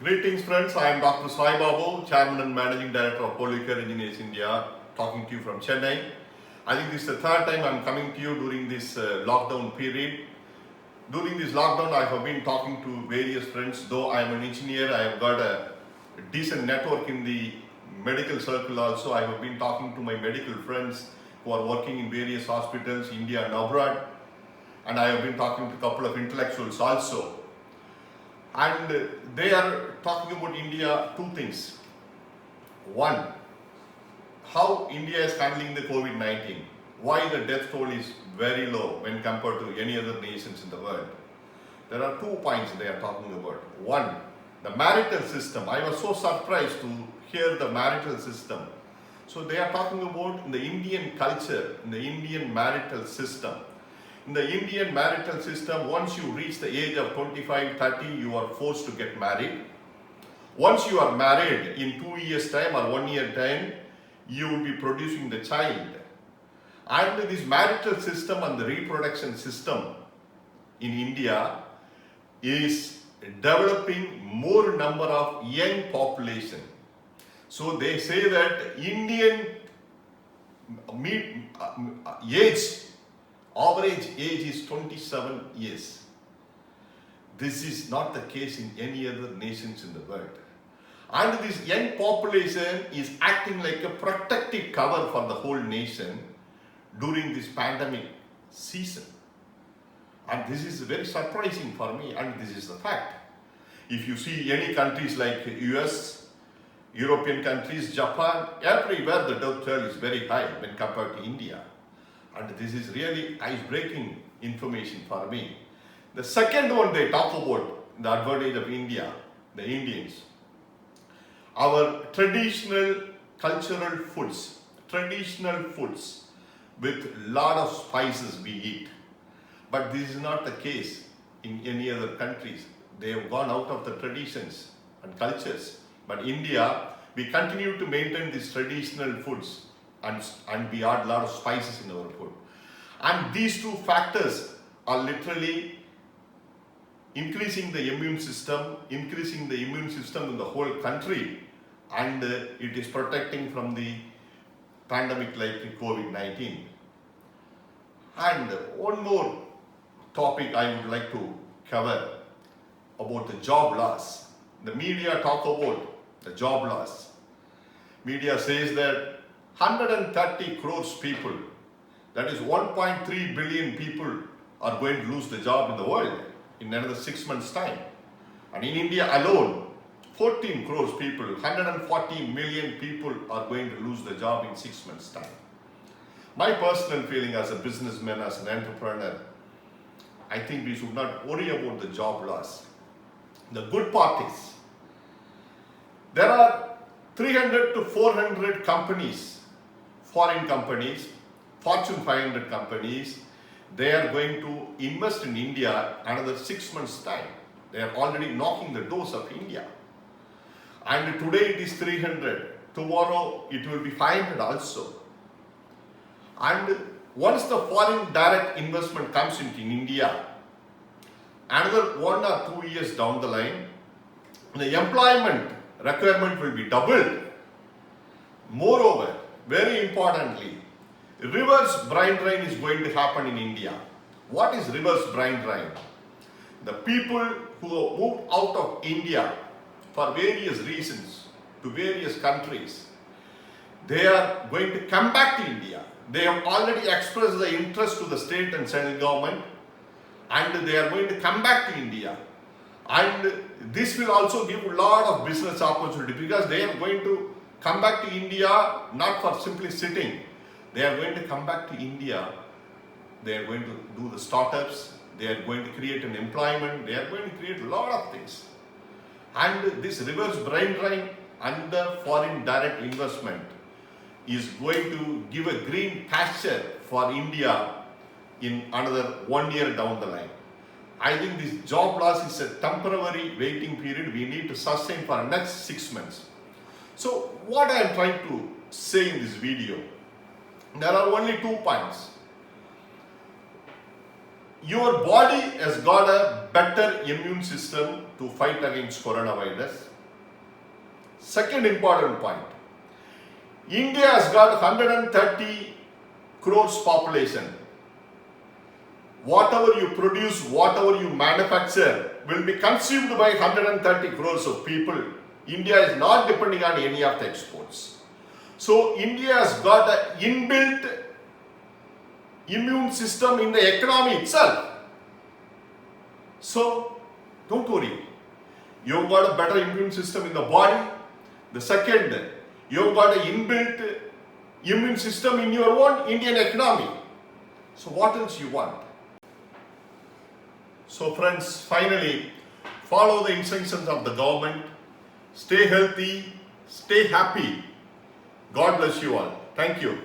Greetings friends, I am Dr. Sai Babu, Chairman and Managing Director of Polycare Engineers India, talking to you from Chennai. I think this is the third time I am coming to you during this lockdown period. During this lockdown, I have been talking to various friends. Though I am an engineer, I have got a decent network in the medical circle also. I have been talking to my medical friends who are working in various hospitals, India and abroad. And I have been talking to a couple of intellectuals also. And they are talking about India, two things. One, how India is handling the COVID-19. Why the death toll is very low when compared to any other nations in the world. There are 2 points they are talking about. One, the marital system. I was so surprised to hear the marital system. So they are talking about in the Indian culture, in the Indian marital system. In the Indian marital system, once you reach the age of 25, 30, you are forced to get married. Once you are married, in 2 years' time or 1 year time, you will be producing the child. And this marital system and the reproduction system in India is developing more number of young population. So they say that Indian average age is 27 years. This is not the case in any other nations in the world. And this young population is acting like a protective cover for the whole nation during this pandemic season. And this is very surprising for me, and this is the fact. If you see any countries like US, European countries, Japan, everywhere the death toll is very high when compared to India. And this is really ice-breaking information for me. The second one they talk about, the advantage of India, the Indians. Our traditional cultural foods with lot of spices we eat. But this is not the case in any other countries. They have gone out of the traditions and cultures. But India, we continue to maintain these traditional foods and we add a lot of spices in our food. And these two factors are literally increasing the immune system in the whole country, and it is protecting from the pandemic like COVID-19. And one more topic I would like to cover about the job loss. The media talk about the job loss. Media says that 130 crores people, that is 1.3 billion people, are going to lose the job in the world in another 6 months' time. And in India alone, 14 crores people, 140 million people are going to lose the job in 6 months' time. My personal feeling as a businessman, as an entrepreneur, I think we should not worry about the job loss. The good part is, there are 300 to 400 companies, foreign companies, Fortune 500 companies, they are going to invest in India another 6 months' time. They are already knocking the doors of India. And today it is 300, tomorrow it will be 500 also. And once the foreign direct investment comes into India, another 1 or 2 years down the line, the employment requirement will be doubled. Moreover, very importantly, reverse brain drain is going to happen in India. What is reverse brain drain? The people who have moved out of India for various reasons to various countries, they are going to come back to India. They have already expressed the interest to the state and central government, and they are going to come back to India. And this will also give a lot of business opportunity, because they are going to come back to India not for simply sitting. They are going to come back to India. They are going to do the startups. They are going to create an employment. They are going to create a lot of things. And this reverse brain drain and the foreign direct investment is going to give a green pasture for India in another 1 year down the line. I think this job loss is a temporary waiting period we need to sustain for the next 6 months. So what I am trying to say in this video, there are only 2 points. Your body has got a better immune system to fight against coronavirus. Second important point. India has got 130 crores population. Whatever you produce, whatever you manufacture will be consumed by 130 crores of people. India is not depending on any of the exports. So India has got an inbuilt immune system in the economy itself. So don't worry. You've got a better immune system in the body. The second, you've got an inbuilt immune system in your own Indian economy. So what else you want? So friends, finally, follow the instructions of the government. Stay healthy, stay happy. God bless you all. Thank you.